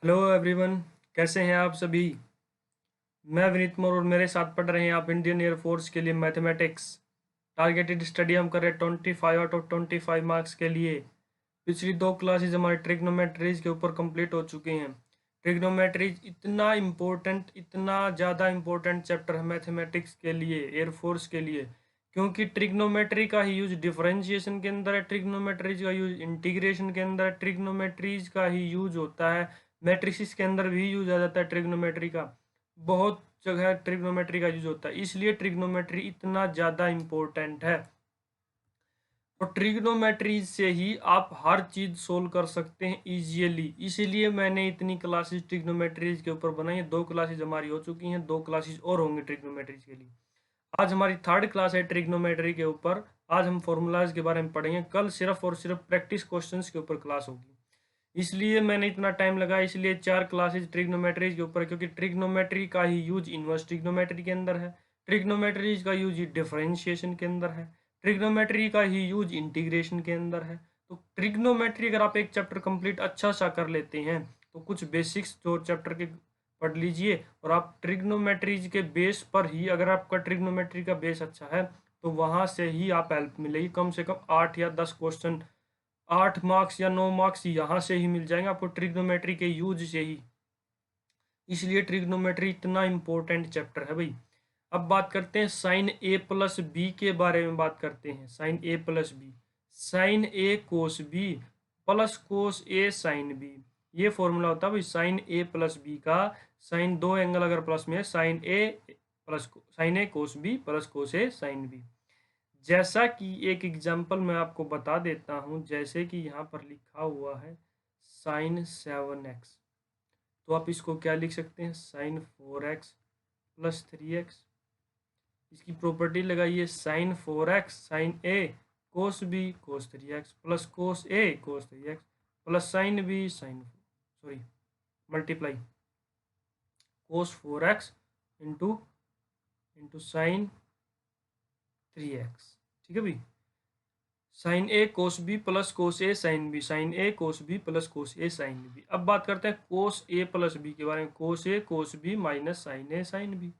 Hello everyone. कैसे हैं आप सभी। मैं विनीत मोर और मेरे साथ पढ़ रहे हैं आप इंडियन एयरफोर्स के लिए मैथमेटिक्स। टारगेटेड स्टडी हम कर रहे हैं 25 आउट ऑफ 25 मार्क्स के लिए। पिछली दो क्लासेज हमारे ट्रिग्नोमेट्रीज के ऊपर कंप्लीट हो चुकी हैं। ट्रिग्नोमेट्रीज इतना ज़्यादा इम्पोर्टेंट चैप्टर है मैथमेटिक्स के लिए, एयरफोर्स के लिए, क्योंकि ट्रिग्नोमेट्री का ही यूज डिफरेंशिएशन के अंदर है, ट्रिग्नोमेट्रीज का यूज इंटीग्रेशन के अंदर है, ट्रिग्नोमेट्रीज का ही यूज होता है मैट्रिसेस के अंदर भी यूज आ जाता है ट्रिग्नोमेट्री का। बहुत जगह ट्रिग्नोमेट्री का यूज होता है, इसलिए ट्रिग्नोमेट्री इतना ज़्यादा इम्पोर्टेंट है। तो ट्रिग्नोमेट्री से ही आप हर चीज़ सोल्व कर सकते हैं इजीली, इसीलिए मैंने इतनी क्लासेस ट्रिग्नोमेट्रीज के ऊपर बनाई है। दो क्लासेस हमारी हो चुकी हैं, दो क्लासेस और होंगी ट्रिग्नोमेट्रीज के लिए। आज हमारी थर्ड क्लास है ट्रिग्नोमेट्री के ऊपर। आज हम फॉर्मूलाज के बारे में पढ़ेंगे, कल सिर्फ और सिर्फ प्रैक्टिस क्वेश्चंस के ऊपर क्लास होगी। इसलिए मैंने इतना टाइम लगाया, इसलिए चार क्लासेज ट्रिग्नोमेट्रीज के ऊपर, क्योंकि ट्रिग्नोमेट्री का ही यूज इनवर्स ट्रिग्नोमेट्री के अंदर है, ट्रिग्नोमेट्रीज का यूज डिफरेंशिएशन के अंदर है, ट्रिग्नोमेट्री का ही यूज इंटीग्रेशन के अंदर है। तो ट्रिग्नोमेट्री अगर आप एक चैप्टर कंप्लीट अच्छा सा कर लेते हैं तो कुछ बेसिक्स जो चैप्टर के पढ़ लीजिए, और आप ट्रिग्नोमेट्रीज के बेस पर ही, अगर आपका ट्रिग्नोमेट्री का बेस अच्छा है तो वहाँ से ही आप हेल्प मिलेगी। कम से कम 8 या 10 क्वेश्चन, 8 मार्क्स या 9 मार्क्स यहाँ से ही मिल जाएंगे आपको ट्रिग्नोमेट्री के यूज से ही। इसलिए ट्रिग्नोमेट्री इतना इंपॉर्टेंट चैप्टर है भाई। अब बात करते हैं साइन ए प्लस बी के बारे में। बात करते हैं sine A plus B, sine A cos B plus cos A sine B. ये फॉर्मूला होता है भाई साइन ए प्लस बी का। साइन दो एंगल अगर प्लस में है, sign A plus sine A cos B plus cos A sine B. जैसा कि एक एग्जांपल मैं आपको बता देता हूं, जैसे कि यहाँ पर लिखा हुआ है साइन 7x, तो आप इसको क्या लिख सकते हैं, साइन 4x प्लस 3x। इसकी प्रॉपर्टी लगाइए, sine 4x sine A cos B कोस 3x plus cos A cos 3x plus sine B sine, sorry, multiply cos 4x into into sine 3x। ठीक है भाई, sine A cos B plus cos A sine B, sine A cos B plus cos A sine B. अब बात करते हैं cos A plus B के बारे में, कोस A cos B minus sign A sine B.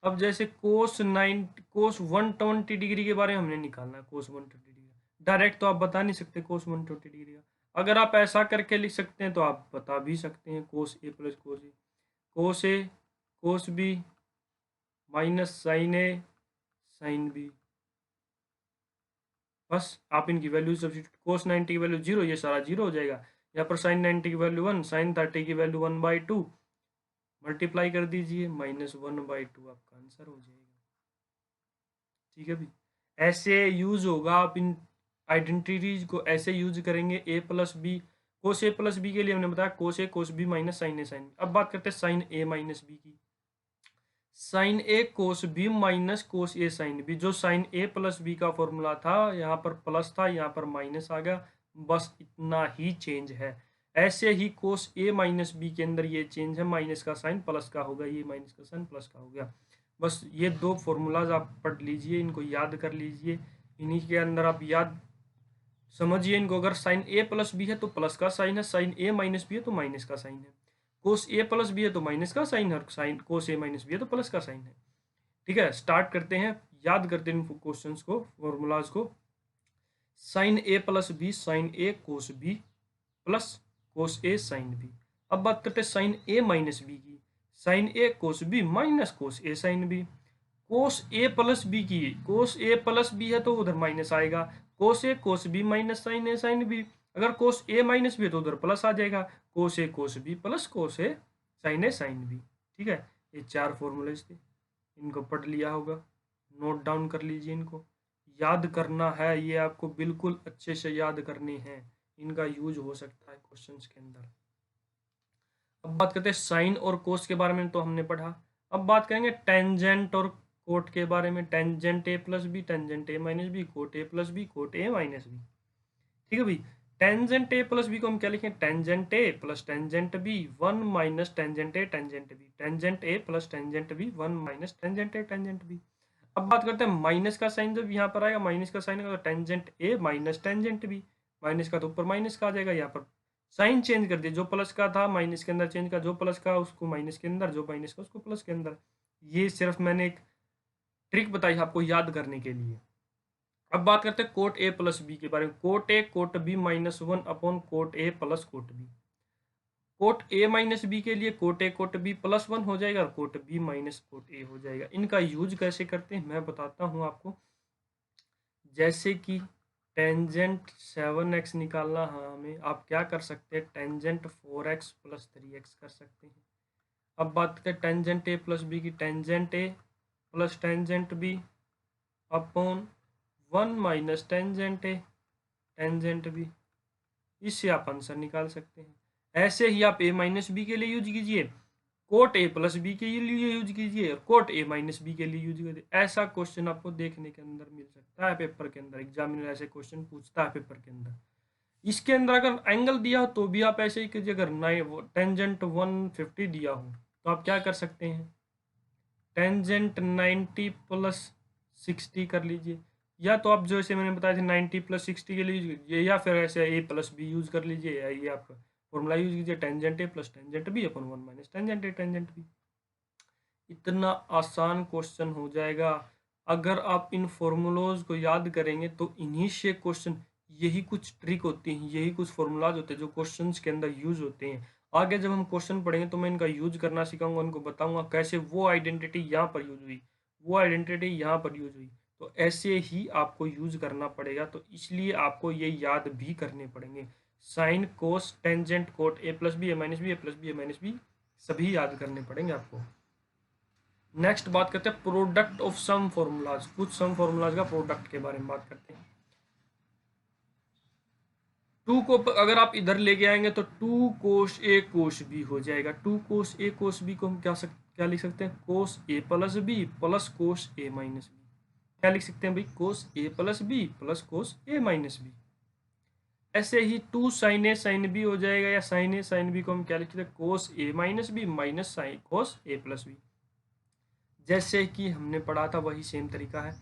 अब जैसे कोस 120 डिग्री के बारे में हमने निकालना है, कोस 120 डिग्री डायरेक्ट तो आप बता नहीं सकते कोस 120 डिग्री का। अगर आप ऐसा करके लिख सकते हैं तो आप बता भी सकते हैं, cos A plus cos A cos B minus sign A sine B. बस आप इनकी वैल्यू सब्सिट्यूट, कोस 90 की वैल्यू 0, ये सारा 0 हो जाएगा। यहाँ पर साइन 90 की वैल्यू 1, साइन 30 की वैल्यू 1/2, मल्टीप्लाई कर दीजिए, -1/2 आपका आंसर हो जाएगा। ठीक है भाई, ऐसे यूज होगा, आप इन आइडेंटिटीज को ऐसे यूज करेंगे। ए plus B, cos A plus B के लिए हमने बताया cos A cos B minus sign A sine B. अब बात करते हैं साइन ए माइनस बी की। Sign A cos B minus cos A sine B, जो साइन ए प्लस बी का फॉर्मूला था, यहाँ पर प्लस था, यहाँ पर माइनस आ गया, बस इतना ही चेंज है। ऐसे ही कोस ए माइनस बी के अंदर ये चेंज है, माइनस का साइन प्लस का होगा, ये माइनस का साइन प्लस का हो गया। बस ये दो फॉर्मूलाज आप पढ़ लीजिए, इनको याद कर लीजिए, इन्हीं के अंदर आप याद समझिए इनको। अगर साइन ए प्लस बी है तो प्लस का साइन है, साइन ए माइनस बी है तो माइनस का साइन है, कोस ए प्लस बी है तो माइनस का साइन है, और sign cos A minus B है तो प्लस का साइन है। ठीक है, स्टार्ट करते हैं, याद करते हैं क्वेश्चंस को, फॉर्मूलाज को। Sign A plus B sine A cos B plus cos A sine B. अब बात करते हैं साइन ए माइनस बी की, sign A cos B minus cos A sine B. Cos A plus B की, कोस A plus B है तो उधर minus आएगा, कोस A cos B minus sign A sine B. अगर कोस ए माइनस बी है तो उधर प्लस आ जाएगा, कोस A cos B plus cos A sine B. ठीक है, ये चार फॉर्मूलेज थे, इनको पढ़ लिया होगा, नोट डाउन कर लीजिए, इनको याद करना है, ये आपको बिल्कुल अच्छे से याद करने हैं, इनका यूज हो सकता है क्वेश्चंस के अंदर। अब बात करते हैं साइन और कोस के बारे में, तो हमने पढ़ा। अब बात करेंगे टेंजेंट और कोट के बारे में, tangent A plus B tangent A minus B, cot A plus B cot A minus B. ठीक है भाई, टेंजेंट ए प्लस बी को हम क्या लिखें, tangent A plus tangent B 1 minus tangent A tangent B, tangent A plus tangent B 1 minus tangent A tangent B. अब बात करते हैं माइनस का साइन, जब यहाँ पर आएगा माइनस का साइन आएगा तो tangent A minus tangent B, minus का तो ऊपर माइनस का आ जाएगा, यहाँ पर साइन चेंज कर दिया, जो प्लस का था माइनस के अंदर चेंज का, जो प्लस का उसको माइनस के अंदर, जो माइनस का उसको प्लस के अंदर। ये सिर्फ मैंने एक ट्रिक बताई आपको याद करने के लिए। अब बात करते हैं कोट ए प्लस बी के बारे में। Cot A cot B minus one upon cot A plus cot B. Cot A minus B के लिए cot A cot B plus one हो जाएगा और cot B minus cot A हो जाएगा। इनका यूज कैसे करते हैं मैं बताता हूँ आपको। जैसे कि टेंजेंट 7x निकालना है हमें, आप क्या कर सकते हैं, टेंजेंट 4x प्लस 3x कर सकते हैं। अब बात करें टेंजेंट ए प्लस बी की, tangent A plus tangent B upon 1 minus tangent A tangent B. इससे आप आंसर निकाल सकते हैं। ऐसे ही आप ए माइनस बी के लिए यूज कीजिए, कोट ए प्लस बी के लिए यूज कीजिए और कोट ए माइनस बी के लिए यूज कीजिए। ऐसा क्वेश्चन आपको देखने के अंदर मिल सकता है पेपर के अंदर। एग्जामिनर ऐसे क्वेश्चन पूछता है पेपर के अंदर। इसके अंदर अगर एंगल दिया हो तो भी आप ऐसे ही कीजिए। अगर टेंजेंट 150 दिया हो तो आप क्या कर सकते हैं, टेंजेंट 90 प्लस 60 कर लीजिए। या तो आप जैसे मैंने बताया था 90 प्लस 60 के लिए यूज कीजिए, या फिर ऐसे ए प्लस बी यूज कर लीजिए, या ये आप फॉर्मूला यूज कीजिए, tangent A plus tangent B upon 1 minus tangent A tangent B. इतना आसान क्वेश्चन हो जाएगा। अगर आप इन फॉर्मूलोज को याद करेंगे तो इन्हीं से क्वेश्चन, यही कुछ ट्रिक होती हैं, यही कुछ फॉर्मूलाज होते हैं जो क्वेश्चंस के अंदर यूज होते हैं। आगे जब हम क्वेश्चन पढ़ेंगे तो मैं इनका यूज करना सिखाऊंगा, उनको बताऊंगा कैसे वो आइडेंटिटी यहाँ पर यूज हुई, वो आइडेंटिटी यहाँ पर यूज हुई। तो ऐसे ही आपको यूज करना पड़ेगा, तो इसलिए आपको ये याद भी करने पड़ेंगे। Sine cos tangent cot A plus B A minus B A plus B A minus B सभी याद करने पड़ेंगे आपको। नेक्स्ट बात करते हैं प्रोडक्ट ऑफ सम फॉर्मूलाज। कुछ सम फॉर्मूलाज का प्रोडक्ट के बारे में बात करते हैं। टू को अगर आप इधर लेके आएंगे तो to cos A cos B हो जाएगा। To cos A cos B को हम क्या लिख सकते हैं, cos A plus B plus cos A minus B. क्या लिख सकते हैं भाई, cos A plus B plus cos A minus B. ऐसे ही two sine A sine B हो जाएगा, या साइन ए साइन बी को हम क्या लिख सकते हैं, cos A minus B minus sine cos A plus B. जैसे कि हमने पढ़ा था वही सेम तरीका है।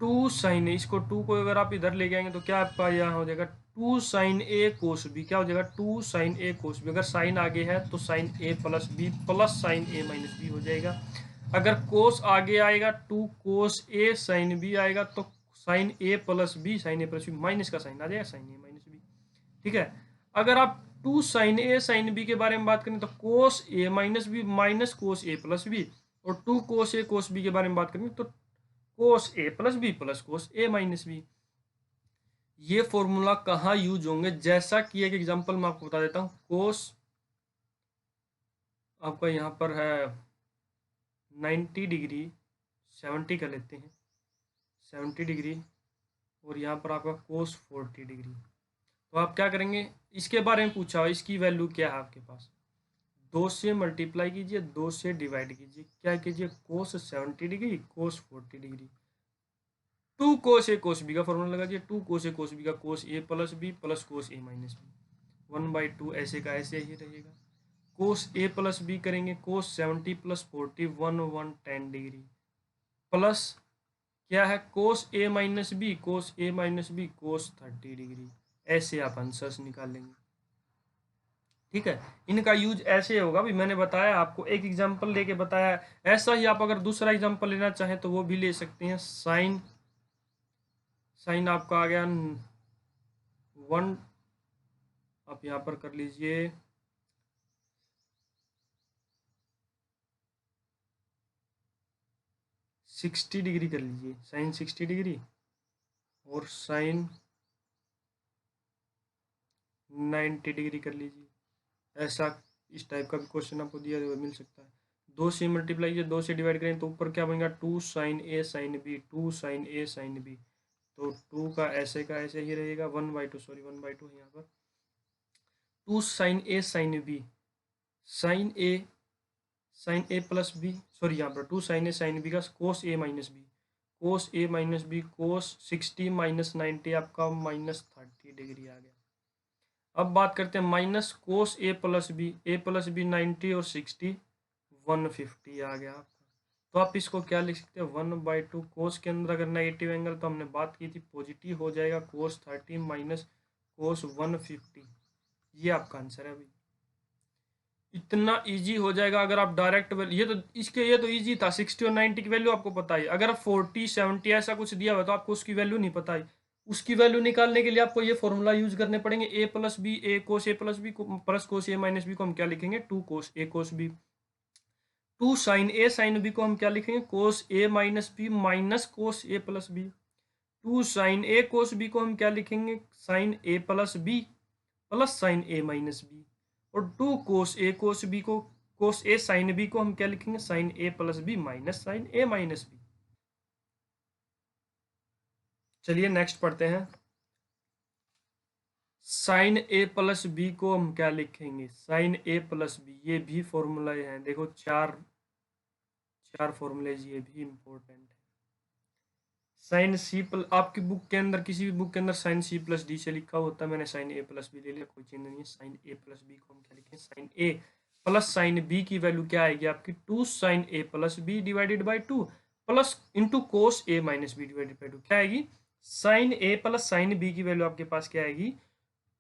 टू साइन ए, इसको टू को अगर आप इधर ले जाएंगे तो क्या आपका यहाँ हो जाएगा, two sine A cos B. क्या हो जाएगा, two sine A cos B. अगर साइन आगे है तो sine A plus B plus sine A minus B हो जाएगा। अगर कोस आगे आएगा, two cos A sine B आएगा तो sine A plus B sine A plus B minus का साइन आ जाएगा, साइन ए माइनस बी। ठीक है। अगर आप two sine A sine B के बारे में बात करें तो cos A minus B minus cos A plus B, और two cos A cos B के बारे में बात करेंगे तो cos A plus B plus cos A minus B. ये फॉर्मूला कहाँ यूज होंगे, जैसा कि एक एग्जांपल मैं आपको बता देता हूँ। कोस आपका यहाँ पर है 90 डिग्री, 70 कर लेते हैं, 70 डिग्री, और यहाँ पर आपका कोस 40 डिग्री। तो आप क्या करेंगे, इसके बारे में पूछा हो, इसकी वैल्यू क्या है आपके पास, 2 से मल्टीप्लाई कीजिए, 2 से डिवाइड कीजिए, क्या कीजिए, cos 70 degree cos 40 degree. Two cos A cos B का फॉर्मूला लगा दिया, two cos A cos B का cos A plus B plus cos A minus B, 1/2 ऐसे का ऐसे ही रहेगा। कोस ए प्लस बी करेंगे, कोस 70 प्लस 40 110 डिग्री, प्लस क्या है, कोस A minus B cos A minus B cos 30 degree. ऐसे आप आंसर्स निकालेंगे। ठीक है। इनका यूज ऐसे होगा भी, मैंने बताया आपको, एक एग्जांपल लेके बताया। ऐसा ही आप अगर दूसरा एग्जांपल लेना चाहें तो वो भी ले सकते हैं। साइन, साइन आपका आ गया 1, आप यहाँ पर कर लीजिए 60 डिग्री कर लीजिए, साइन 60 डिग्री, और साइन 90 डिग्री कर लीजिए। ऐसा इस टाइप का भी क्वेश्चन आपको दिया हुआ मिल सकता है। 2 से मल्टीप्लाई कीजिए, 2 से डिवाइड करें तो ऊपर क्या बनेगा, 2 sign A sine B, 2 sign A sine B. तो 2 का ऐसे ही रहेगा, 1/2, सॉरी 1/2 है यहाँ पर। 2 sign A sine B, sine A plus B, sorry यहाँ पर 2 साइन ए साइन बी का cos A minus B, cos A minus B cos 60 minus 90 आपका माइनस 30 डिग्री आ गया। अब बात करते हैं minus cos A plus B, A plus B 90 और 60 150 आ गया आपका। तो आप इसको क्या लिख सकते हैं, 1/2 कोस के अंदर अगर नेगेटिव एंगल तो हमने बात की थी पॉजिटिव हो जाएगा, कोस 30 माइनस कोस 150, ये आपका आंसर है भाई। इतना इजी हो जाएगा अगर आप डायरेक्ट ये तो इजी था। 60 और 90 की वैल्यू आपको पता है। अगर आप 40 70 ऐसा कुछ दिया हुआ तो आपको उसकी वैल्यू नहीं पता है। उसकी वैल्यू निकालने के लिए आपको ये फॉर्मूला यूज करने पड़ेंगे, A plus B, A cos A plus B plus cos A minus B को हम क्या लिखेंगे, two cos A cos B. Two sine A sine B को हम क्या लिखेंगे, cos A minus B minus cos A plus B. Two sine A cos B को हम क्या लिखेंगे, sine A plus B plus sine A minus B. और two cos A cos B को, कोस ए साइन बी को हम क्या लिखेंगे, sine A plus B minus sign A minus B. चलिए नेक्स्ट पढ़ते हैं। साइन ए प्लस बी को हम क्या लिखेंगे, साइन ए प्लस बी। ये भी फॉर्मूला है, देखो चार फॉर्मूले, ये भी इंपॉर्टेंट है। साइन सी प्लस, आपकी बुक के अंदर, किसी भी बुक के अंदर साइन सी प्लस डी से लिखा होता है, मैंने साइन ए प्लस बी ले लिया, कोई चेंज नहीं है। साइन ए प्लस बी को हम क्या लिखें, sine A plus sine B की वैल्यू क्या आएगी आपकी, two sine A plus B divided by two plus into cos A minus B divided by two. क्या आएगी, sine A plus sine B की वैल्यू आपके पास क्या आएगी,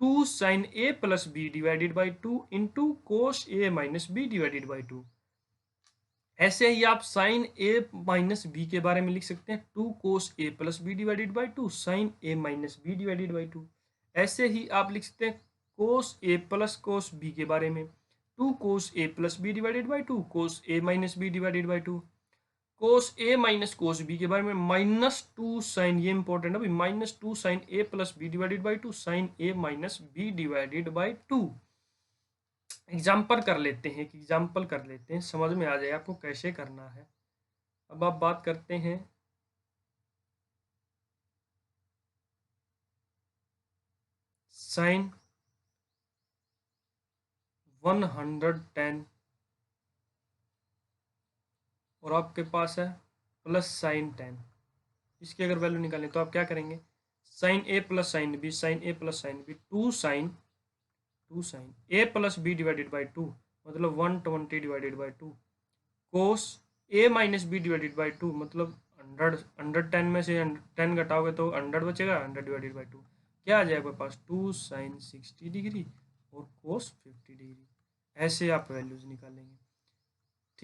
two sine A plus B divided by two into cos A minus B divided by two. ऐसे ही आप साइन ए माइनस बी के बारे में लिख सकते हैं, two cos A plus B divided by two sine A minus B divided by two. ऐसे ही आप लिख सकते हैं cos A plus cos B के बारे में, two cos A plus B divided by two cos A minus B divided by two. Cos A minus cos B के बारे में माइनस टू साइन, ये इंपॉर्टेंट है भाई, minus two sine A plus B divided by two sine A minus B divided by two. Example कर लेते हैं, example कर लेते हैं, समझ में आ जाए आपको कैसे करना है। अब आप बात करते हैं साइन 110 और आपके पास है प्लस साइन 10। इसकी अगर वैल्यू निकालें तो आप क्या करेंगे, sine A plus sine B, sine A plus sine B, two sine A plus B divided by two, मतलब 120 divided by two, cos A minus B divided by two, मतलब 100, 110 में से 10 घटाओगे तो 100 बचेगा, 100 डिवाइडेड बाई टू क्या आ जाएगा पास, to sign 60 degree और कोस 50 degree. ऐसे आप वैल्यूज निकालेंगे।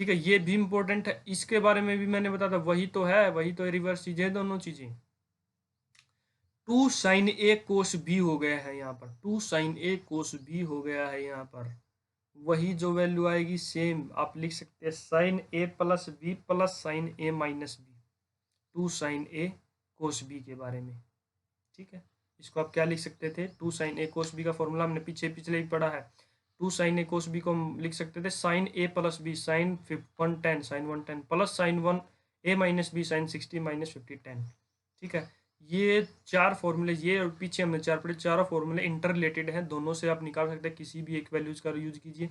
ठीक है, ये भी इंपॉर्टेंट है, इसके बारे में भी मैंने बताया था, वही तो है, वही तो रिवर्स चीजें, दोनों चीजें। Two sine A cos B हो गया है यहाँ पर, two sine A cos B हो गया है यहाँ पर। वही जो वैल्यू आएगी सेम आप लिख सकते हैं, sine A plus B plus sine A minus B, two sine A cos B के बारे में। ठीक है, इसको आप क्या लिख सकते थे, two sine A cos B का फॉर्मूला हमने पिछले ही पढ़ा है। Two sine A cos B को हम लिख सकते थे sine A plus B sine 110 sine 110 plus sine 1 A minus B sine 60 minus 50 10। ठीक है, ये चार फॉर्मूले, ये और पीछे हमने चार पढ़े, चारों फॉर्मूले इंटर रिलेटेड हैं, दोनों से आप निकाल सकते हैं, किसी भी एक वैल्यूज का यूज कीजिए।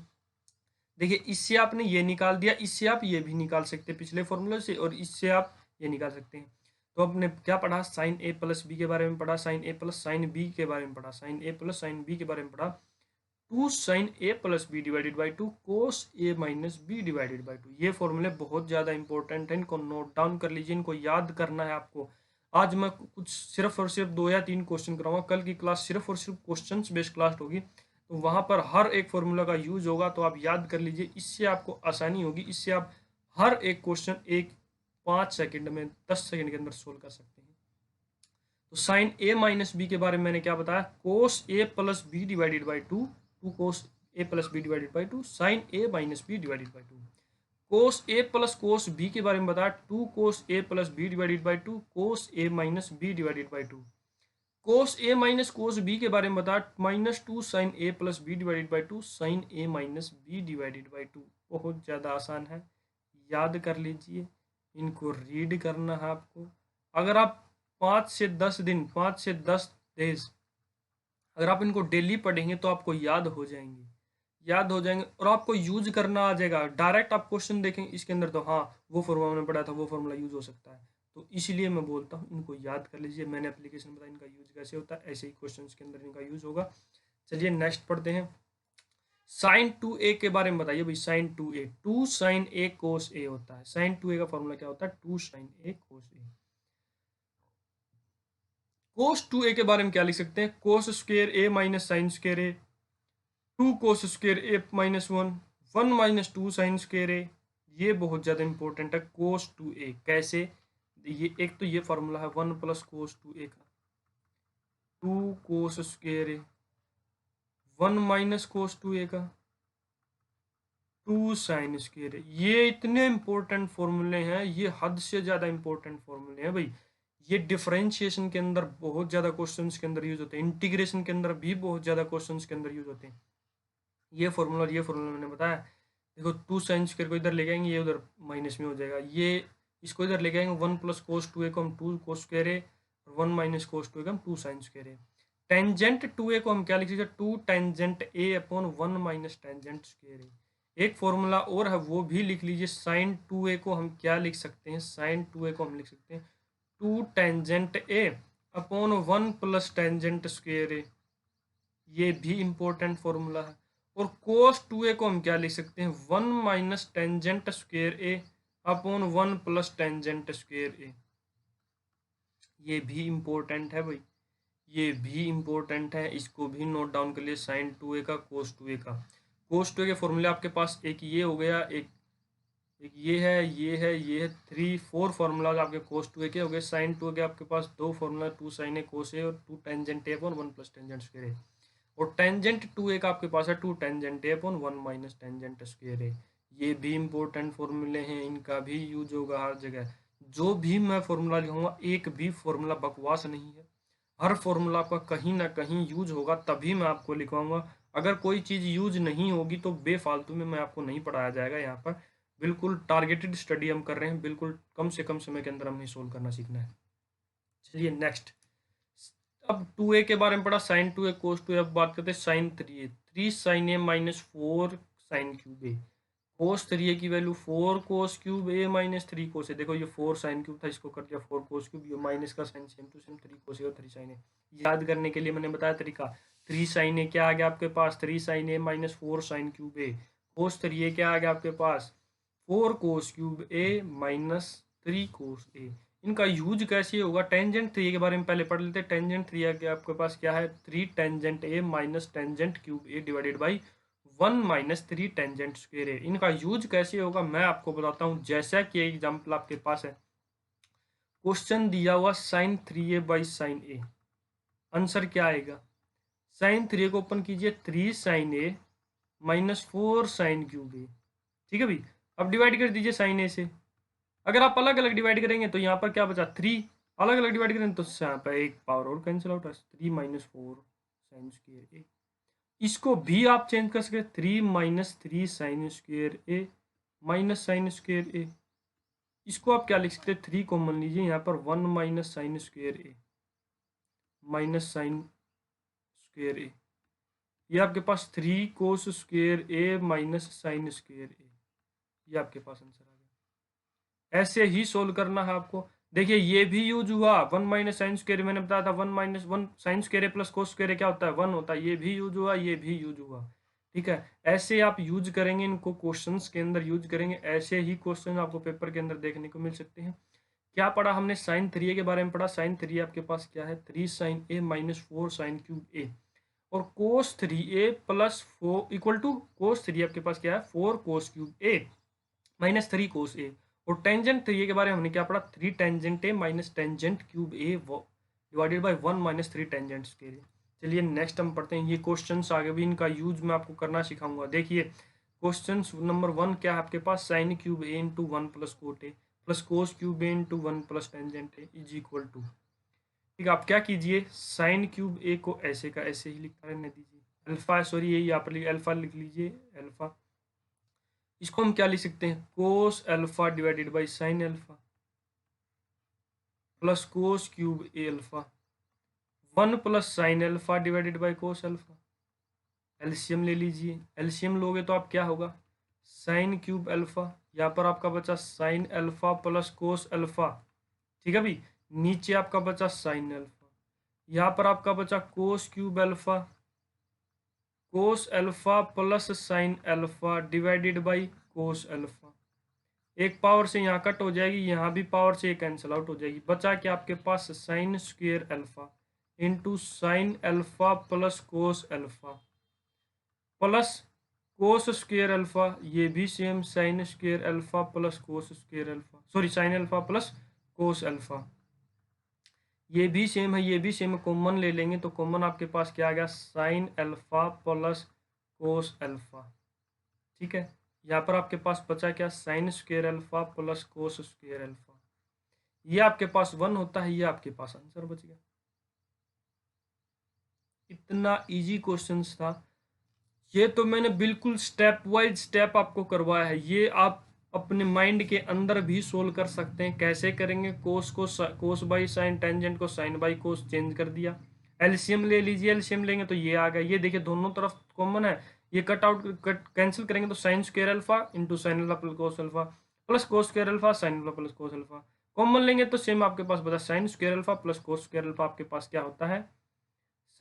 देखिए, इससे आपने ये निकाल दिया, इससे आप ये भी निकाल सकते हैं पिछले फॉर्मूले से, और इससे आप ये निकाल सकते हैं। तो आपने क्या पढ़ा, साइन ए प्लस बी के बारे में पढ़ा, sine A plus sine B के बारे में पढ़ा, sine A plus sine B के बारे में पढ़ा, two sine A plus B divided by two cos A minus B divided by two. ये फॉर्मूले बहुत ज़्यादा इंपॉर्टेंट है, इनको नोट डाउन कर लीजिए, इनको याद करना है आपको। आज मैं कुछ सिर्फ और सिर्फ 2 या 3 क्वेश्चन कराऊंगा, कल की क्लास सिर्फ और सिर्फ क्वेश्चन बेस्ड क्लास होगी, तो वहाँ पर हर एक फॉर्मूला का यूज होगा, तो आप याद कर लीजिए, इससे आपको आसानी होगी, इससे आप हर एक क्वेश्चन 5 सेकंड में 10 सेकंड के अंदर सोल्व कर सकते हैं। तो साइन ए माइनस बी के बारे में मैंने क्या बताया, cos A plus B divided by two, two cos A plus B divided by two sine A minus B divided by two. Cos A plus cos B के बारे में बताया, two cos A plus B divided by two cos A minus B divided by two. Cos A minus cos B के बारे में बताया, minus two sine A plus B divided by two sine A minus B divided by two. बहुत ज़्यादा आसान है, याद कर लीजिए, इनको रीड करना है आपको। अगर आप 5 से 10 दिन, 5 से 10 डेज अगर आप इनको डेली पढ़ेंगे तो आपको याद हो जाएंगे, याद हो जाएंगे, और आपको यूज करना आ जाएगा। डायरेक्ट आप क्वेश्चन देखेंगे इसके अंदर तो हाँ, वो फॉर्मूला मैंने पढ़ा था, वो फॉर्मूला यूज हो सकता है, तो इसीलिए मैं बोलता हूँ इनको याद कर लीजिए। मैंने एप्लीकेशन बताया इनका यूज कैसे होता है, ऐसे ही क्वेश्चन के अंदर इनका यूज होगा। चलिए नेक्स्ट पढ़ते हैं, साइन 2a के बारे में बताइए भाई, sign 2a, to sine A cos ए होता है, साइन 2a का फॉर्मूला क्या होता है, two sine A cos A. Cos 2a के बारे में क्या लिख सकते हैं, cos square a minus sine square a, 2 cos square a minus 1, 1 minus 2 sine square a। ये बहुत ज़्यादा इंपॉर्टेंट है, कोस 2a कैसे, ये एक तो ये फॉर्मूला है 1 प्लस कोस 2a का, 2 cos square a, 1 minus cos 2a का, 2 साइन स्क्वायर a। ये इतने इंपॉर्टेंट फॉर्मूले हैं, ये हद से ज़्यादा इंपॉर्टेंट फॉर्मूले हैं भाई। ये डिफरेंशिएशन के अंदर बहुत ज़्यादा क्वेश्चंस के अंदर यूज होते हैं, इंटीग्रेशन के अंदर भी बहुत ज़्यादा क्वेश्चंस के अंदर यूज होते हैं। ये फॉर्मूला और ये फॉर्मूला मैंने बताया। देखो 2 साइन स्क्वायर को इधर ले आएंगे, ये उधर माइनस में हो जाएगा, ये इसको इधर ले आएंगे, 1 प्लस कोस 2a को हम 2 कोस स्क्वायर a, और 1 माइनस कोस 2a को हम 2 sine square a। Tangent 2a को हम क्या लिख सकते हैं, 2 tangent a upon 1 minus tangent square a। एक फॉर्मूला और है वो भी लिख लीजिए, साइन 2a को हम क्या लिख सकते हैं, साइन 2a को हम लिख सकते हैं 2 tangent a upon 1 plus tangent square a। ये भी इंपॉर्टेंट फॉर्मूला है। और कोस 2a को हम क्या लिख सकते हैं, 1 minus tangent square a upon 1 plus tangent square a। ये भी इंपॉर्टेंट है भाई, ये भी इंपॉर्टेंट है, इसको भी नोट डाउन कर लिए, साइन 2a का, कोस 2a का। कोस 2a के फॉर्मूले आपके पास एक ये हो गया, एक ये है, ये है, ये है, 3-4 फार्मूलाज आपके कोस 2a के हो गए। साइन 2a के आपके पास 2 formula, 2 sign A cos A और 2 tangent A upon 1 plus tangent square A. और टेंजेंट 2a का आपके पास है 2 tangent A upon 1 minus tangent square A. ये भी इंपॉर्टेंट फॉर्मूले हैं, इनका भी यूज होगा हर जगह। जो भी मैं फॉर्मूला लिखूंगा, एक भी फॉर्मूला बकवास नहीं है, हर फॉर्मूला आपका कहीं ना कहीं यूज होगा, तभी मैं आपको लिखवाऊंगा। अगर कोई चीज़ यूज नहीं होगी तो बेफालतू में मैं आपको नहीं पढ़ाया जाएगा यहाँ पर। बिल्कुल टारगेटेड स्टडी हम कर रहे हैं, बिल्कुल कम से कम समय के अंदर हमें सोल्व करना सीखना है। चलिए नेक्स्ट, अब 2a के बारे में पढ़ा, साइन 2a कोस 2a। अब बात करते हैं sine 3a, 3 sine a minus 4 sine cube a। Cos 3a की value 4 cos cube a minus 3 cos a। देखो ये 4 साइन क्यूब था, इसको कर दिया 4 कोस क्यूब, ये माइनस का sine same to same 3 cos a और 3 साइन a। याद करने के लिए मैंने बताया तरीका, 3 साइन a क्या आ गया आपके पास, 3 sine a minus 4 sine cube a। Cos 3a क्या आ गया आपके पास, 4 cos cube a minus 3 cos a। इनका यूज कैसे होगा, टेंजेंट 3 के बारे में पहले पढ़ लेते हैं। टेंजेंट 3 के आपके पास क्या है, 3 tangent a minus tangent cube a divided by 1 minus 3 tangent square a। इनका यूज कैसे होगा मैं आपको बताता हूँ। जैसा कि एग्जाम्पल आपके पास है, क्वेश्चन दिया हुआ sine 3a by sine a, answer क्या आएगा, साइन 3a को ओपन कीजिए, 3 sine a minus 4 sine cube a। ठीक है भाई, अब डिवाइड कर दीजिए साइन a से। अगर आप अलग अलग डिवाइड करेंगे तो यहाँ पर क्या बचा, 3, अलग अलग डिवाइड करेंगे तो यहाँ पर एक पावर और कैंसिल आउट है, 3 माइनस 4 साइन स्क्वायर ए। इसको भी आप चेंज कर सकते, 3 माइनस 3 साइन स्क्वायर ए माइनस साइन स्क्वायर ए। इसको आप क्या लिख सकते हैं, 3 कॉमन लीजिए, यहाँ पर 1 minus sine square A minus sine square A. ये आपके पास 3 cos square A minus sine square A. ये आपके पास आंसर आ गया। ऐसे ही सोल्व करना है आपको। देखिए ये भी यूज हुआ, 1 माइनस साइन स्क्वायर, मैंने बताया था 1 minus 1 sine square plus cos square क्या होता है, 1 होता है। ये भी यूज हुआ, ये भी यूज हुआ। ठीक है, ऐसे आप यूज करेंगे, इनको क्वेश्चंस के अंदर यूज करेंगे, ऐसे ही क्वेश्चन आपको पेपर के अंदर देखने को मिल सकते हैं। क्या पढ़ा हमने, साइन 3a के बारे में पढ़ा। साइन 3a आपके पास क्या है, 3 sine a minus 4 sine cube a। और cos 3a plus 4 equal to cos 3 आपके पास क्या है, 4 cos cube a minus 3 cos a। और टेंजेंट 3a के बारे में हमने क्या पढ़ा, 3 tangent a minus tangent cube a divided by 1 minus 3 tangent square a। चलिए नेक्स्ट हम पढ़ते हैं। ये क्वेश्चंस आगे भी इनका यूज मैं आपको करना सिखाऊंगा। देखिए क्वेश्चन नंबर 1 क्या है आपके पास, sine cube a into 1 plus cot a plus cos cube a into 1 plus tangent a is equal to. ठीक है, आप क्या कीजिए, साइन क्यूब a को ऐसे का ऐसे ही लिखता रहने दीजिए, अल्फा, सॉरी ये यहाँ पर अल्फा लिख लीजिए, अल्फा। इसको हम क्या लिख सकते हैं, cos alpha divided by sine alpha plus cos cube A alpha 1 plus sine alpha divided by cos alpha. LCM ले लीजिए, एलसीएम लोगे तो आप क्या होगा, साइन क्यूब अल्फा, यहाँ पर आपका बचा sign alpha plus cos alpha. ठीक है भाई, नीचे आपका बचा साइन अल्फा, यहाँ पर आपका बचा cos cube alpha, cos alpha plus sine alpha divided by cos alpha. एक पावर से यहाँ कट हो जाएगी, यहाँ भी पावर से कैंसिल आउट हो जाएगी, बचा कि आपके पास sine square alpha. Into sine alpha plus cos alpha plus cos square alpha, ये भी same sine square alpha plus cos square alpha, sorry sine alpha plus cos alpha, ये भी सेम है, ये भी सेम है, कॉमन ले लेंगे तो कॉमन आपके पास क्या आ गया, sign alpha plus cos alpha. ठीक है, यहाँ पर आपके पास बचा क्या, sign square alpha plus cos square alpha, ये आपके पास 1 होता है, ये आपके पास आंसर बच गया। इतना इजी क्वेश्चंस था ये, तो मैंने बिल्कुल स्टेप वाइज स्टेप आपको करवाया है, ये आप अपने माइंड के अंदर भी सोल्व कर सकते हैं। कैसे करेंगे, कोस को कोस बाई साइन, टेंजेंट को साइन बाई कोस चेंज कर दिया, एलसीएम ले लीजिए, एलसीएम लेंगे तो ये आ गया, ये देखिए दोनों तरफ कॉमन है, ये कट आउट कट कैंसिल करेंगे तो sign square alpha into sine alpha plus cos alpha plus cos square alpha sign alpha plus cos alpha, common लेंगे तो सेम आपके पास बता, sign square alpha plus cos square alpha आपके पास क्या होता है,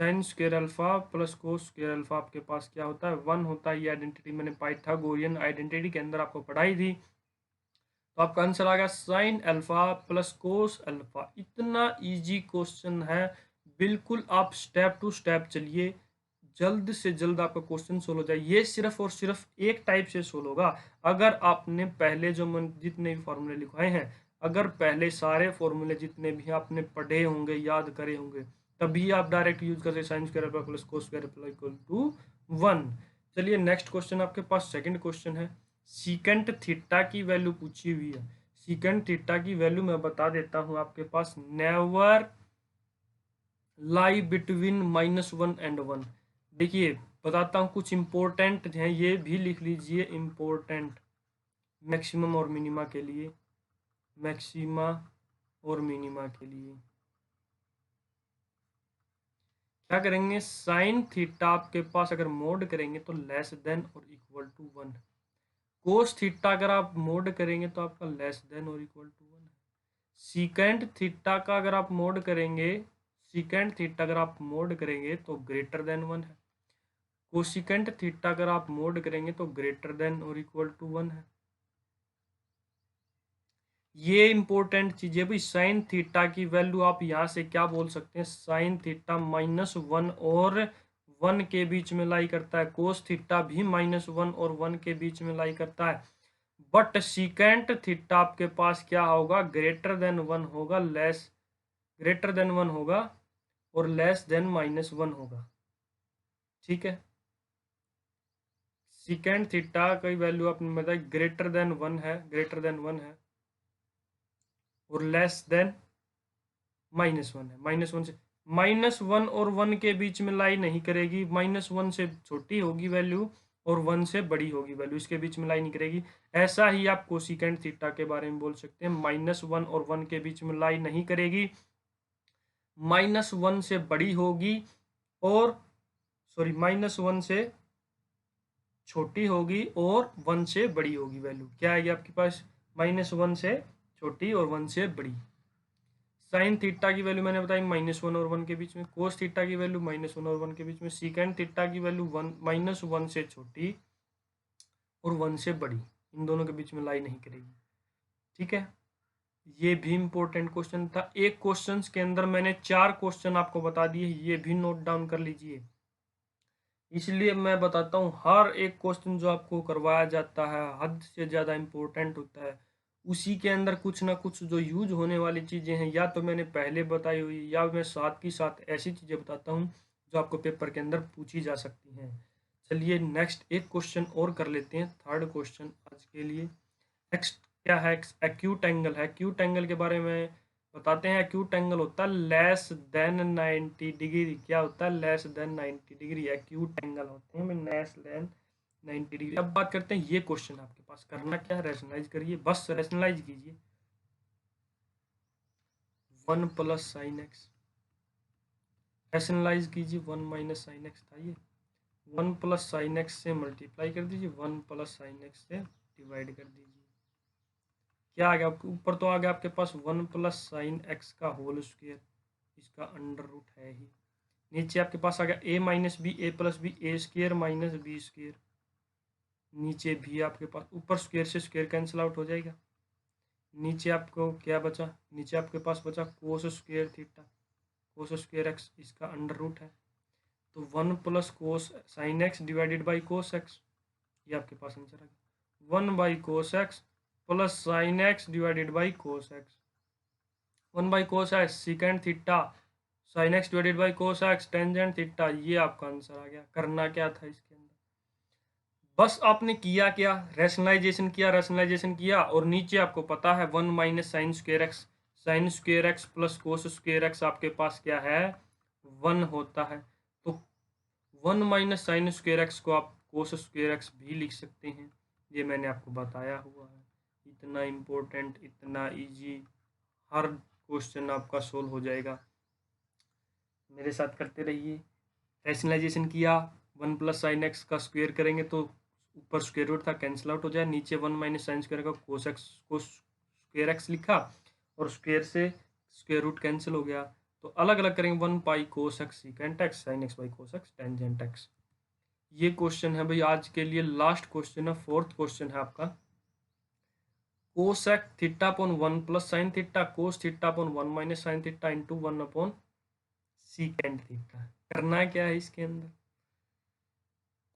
sign square alpha plus cos square alpha आपके पास क्या होता है, 1 होता है। ये आइडेंटिटी मैंने पाइथागोरियन आइडेंटिटी के अंदर आपको पढ़ाई थी, तो आपका आंसर आ गया sign alpha plus cos alpha. इतना इजी क्वेश्चन है, बिल्कुल आप स्टेप टू स्टेप चलिए, जल्द से जल्द आपका क्वेश्चन सोल्व हो जाए। ये सिर्फ और सिर्फ एक टाइप से सोल्व होगा, अगर आपने पहले जो जितने भी फॉर्मूले लिखवाए हैं, अगर पहले सारे फॉर्मूले जितने भी आपने पढ़े होंगे, याद करे होंगे, तभी आप डायरेक्ट यूज कर सकते sine square alpha plus cos square alpha equal to 1। चलिए नेक्स्ट क्वेश्चन आपके पास सेकंड क्वेश्चन है, सीकेंट थीटा की वैल्यू पूछी हुई है। सीकेंट थीटा की वैल्यू मैं बता देता हूं आपके पास, नेवर लाई बिटवीन -1 एंड 1। देखिए बताता हूँ, कुछ इंपॉर्टेंट हैं, ये भी लिख लीजिए इंपॉर्टेंट, मैक्सिमम और मिनिमा के लिए, मैक्सिमा और मिनिमा के लिए क्या करेंगे, साइन थीटा आपके पास अगर मोड करेंगे तो लेस देन और इक्वल टू 1, कोस थीटा अगर आप मोड करेंगे तो आपका लेस देन और इक्वल टू 1 है, सीकेंट थीटा का अगर आप मोड करेंगे, सीकेंट थीटा अगर आप मोड करेंगे तो ग्रेटर देन 1 है, कोसिकेंट थीटा अगर आप मोड करेंगे तो ग्रेटर देन और इक्वल टू 1 है। ये इंपॉर्टेंट चीज है भाई, साइन थीटा की वैल्यू आप यहाँ से क्या बोल सकते हैं, साइन थीटा -1 और 1 के बीच में लाई करता है, कोस थीटा भी -1 और 1 के बीच में लाई करता है, बट सीकेंट थीटा आपके पास क्या होगा, ग्रेटर देन 1 होगा, लेस ग्रेटर देन 1 होगा और लेस देन -1 होगा। ठीक है, सीकेंट थीटा की वैल्यू आपने बताया ग्रेटर देन 1 है, ग्रेटर देन 1 है और लेस देन -1 है, -1 से -1 और 1 के बीच में लाई नहीं करेगी, -1 से छोटी होगी वैल्यू और 1 से बड़ी होगी वैल्यू, इसके बीच में लाई नहीं करेगी। ऐसा ही आप कोसिकेंट थीटा के बारे में बोल सकते हैं, -1 और 1 के बीच में लाई नहीं करेगी, -1 से बड़ी होगी और सॉरी -1 से छोटी होगी और 1 से बड़ी होगी, वैल्यू क्या आएगी आपके पास, -1 से छोटी और 1 से बड़ी। साइन थीटा की वैल्यू मैंने बताई -1 और 1 के बीच में, कोस थीटा की वैल्यू -1 और 1 के बीच में, सीकेंट थीटा की वैल्यू -1 से छोटी और 1 से बड़ी, इन दोनों के बीच में लाई नहीं करेगी। ठीक है, ये भी इंपॉर्टेंट क्वेश्चन था, एक क्वेश्चन के अंदर मैंने 4 क्वेश्चन आपको बता दिए, ये भी नोट डाउन कर लीजिए। इसलिए मैं बताता हूँ, हर एक क्वेश्चन जो आपको करवाया जाता है हद से ज़्यादा इम्पोर्टेंट होता है, उसी के अंदर कुछ ना कुछ जो यूज होने वाली चीज़ें हैं, या तो मैंने पहले बताई हुई, या मैं साथ ही साथ ऐसी चीज़ें बताता हूँ जो आपको पेपर के अंदर पूछी जा सकती हैं। चलिए नेक्स्ट एक क्वेश्चन और कर लेते हैं, थर्ड क्वेश्चन आज के लिए। नेक्स्ट क्या है, एक्यूट एंगल है, एक्यूट एंगल के बारे में बताते हैं। एक्यूट एंगल होता है लेस देन 90 डिग्री, क्या होता है, less than 90 degree acute angle होते हैं, लेस देन 90 डिग्री। अब बात करते हैं, ये क्वेश्चन आपके पास करना क्या है, रैशनलाइज करिए, बस रैशनलाइज कीजिए, 1 प्लस साइन एक्स, रैशनलाइज कीजिए, 1 माइनस साइन एक्स था ये, 1 प्लस साइन एक्स से मल्टीप्लाई कर दीजिए, 1 प्लस साइन एक्स से डिवाइड कर दीजिए, क्या आ गया आपके ऊपर, तो आ गया आपके पास 1 प्लस साइन एक्स का होल स्क्वायर, इसका अंडर रूट है ही, नीचे आपके पास आ गया a minus B, A plus B, A square minus B square, नीचे भी आपके पास, ऊपर स्क्वायर से स्क्वायर कैंसिल आउट हो जाएगा, नीचे आपको क्या बचा, नीचे आपके पास बचा cos square theta, cos square x इसका अंडर रूट है, तो 1 plus cos sine x divided by cos x, ये आपके पास आंसर आ गया। 1 by cos x plus sine x divided by cos x, 1 by cos x secant theta sine x divided by cos x tangent theta, ये आपका answer आ गया। करना क्या था इसके अंदर, बस आपने किया क्या, रैशनलाइजेशन किया और नीचे आपको पता है 1 minus sine square x plus cos square x आपके पास क्या है 1 होता है, तो 1 माइनस साइन स्क्वेयर एक्स को आप कोस स्क्वेयर एक्स भी लिख सकते हैं, ये मैंने आपको बताया हुआ है। इतना इम्पोर्टेंट, इतना इजी, हर क्वेश्चन आपका सोल्व हो जाएगा, मेरे साथ करते रहिए। रैशनलाइजेशन किया, 1 प्लस साइन एक्स का स्क्वेयर करेंगे तो ऊपर स्क्वेयर रूट था कैंसिल आउट हो जाए, नीचे 1 माइनस साइन स्क्वेयर का कोस स्क्वेयर एक्स लिखा और स्क्वेयर से स्क्वेयर रूट कैंसिल हो गया, तो अलग अलग करेंगे 1 pi cos x secant x sine x by cos x tangent x. ये क्वेश्चन है भाई आज के लिए लास्ट क्वेश्चन है, 4th क्वेश्चन है आपका। Cos x theta upon 1 plus sine theta cos theta upon 1 minus sine theta into 1 upon secant theta. करना क्या है इसके अंदर,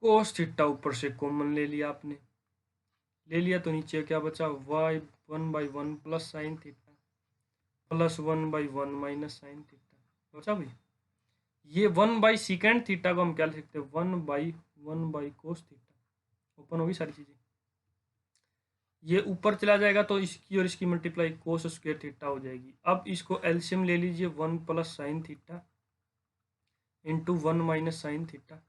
कोस थीटा ऊपर से कॉमन ले लिया आपने, ले लिया तो नीचे क्या बचा y 1 by 1 plus sine theta plus 1 by 1 minus sine theta बचा भाई। ये 1 बाई सीकेंड थीटा को हम क्या लिख सकते हैं 1 बाई कोस थीटा, ओपन होगी सारी चीजें, ये ऊपर चला जाएगा तो इसकी और इसकी मल्टीप्लाई कोस स्क्वायर थीटा हो जाएगी। अब इसको एलसीएम ले लीजिए 1 plus sine theta into 1 minus sine theta,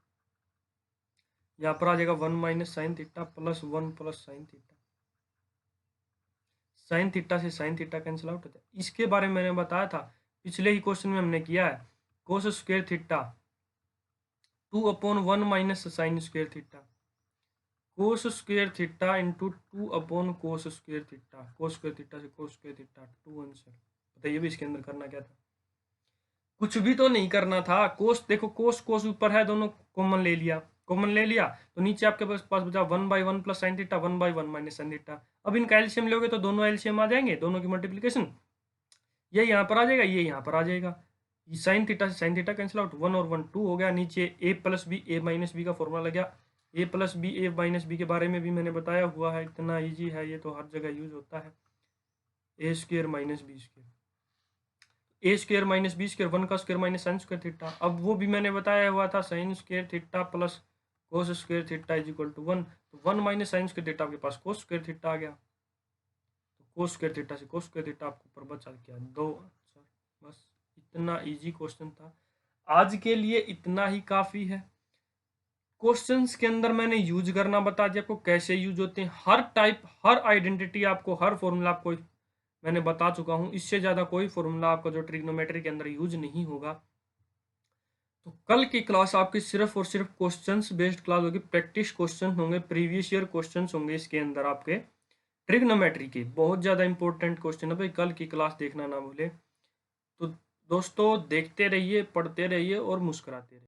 यहाँ पर आ जाएगा 1 minus sine theta plus 1 plus sine theta, sine theta से साइन थीटा कैंसिल आउट होता है। इसके बारे में मैंने बताया था पिछले ही क्वेश्चन में हमने किया है, cos square theta 2 upon 1 minus sine square theta, cos square theta into 2 upon cos square theta, cos square theta से कोस स्क्वायर थीटा 2 आंसर। बताइए भी इसके अंदर करना क्या था, कुछ भी तो नहीं करना था। कोस देखो कोस ऊपर है, दोनों कॉमन ले लिया तो नीचे आपके पास बचा 1 by 1 plus sine theta 1 by 1 minus sine theta. अब इनका एलसीएम लोगे तो दोनों एलसीएम आ जाएंगे, दोनों की मल्टीप्लिकेशन, ये यहाँ पर आ जाएगा, ये यहाँ पर आ जाएगा, साइन थीटा से साइन थीटा कैंसिल आउट, 1 और 1 2 हो गया, नीचे ए plus B A minus B का फॉर्मूला लग गया, ए plus B A minus B के बारे में भी मैंने बताया हुआ है, इतना ईजी है ये तो हर जगह यूज होता है। A square minus B square, A square minus B square 1 का square minus sine square theta, अब वो भी मैंने बताया हुआ था sine square theta plus cos square theta is equal to 1, तो 1 माइनस साइन स्क्वेयर थीटा आपके पास कोस स्क्वेयर थीटा आ गया, तो कोस स्क्वेयर थीटा से कोस स्क्वेयर थीटा आपको ऊपर बचा क्या 2 आंसर। बस इतना इजी क्वेश्चन था, आज के लिए इतना ही काफ़ी है। क्वेश्चंस के अंदर मैंने यूज करना बता दिया आपको, कैसे यूज होते हैं, हर टाइप हर आइडेंटिटी आपको, हर फॉर्मूला आपको मैंने बता चुका हूं, इससे ज़्यादा कोई फॉर्मूला आपका जो ट्रिग्नोमेट्री के अंदर यूज नहीं होगा। तो कल की क्लास आपकी सिर्फ और सिर्फ क्वेश्चंस बेस्ड क्लास होगी, प्रैक्टिस क्वेश्चन होंगे, प्रीवियस ईयर क्वेश्चंस होंगे इसके अंदर आपके ट्रिग्नोमेट्री के, बहुत ज़्यादा इंपॉर्टेंट क्वेश्चन है भाई, कल की क्लास देखना ना भूले। तो दोस्तों देखते रहिए, पढ़ते रहिए और मुस्कुराते रहिए।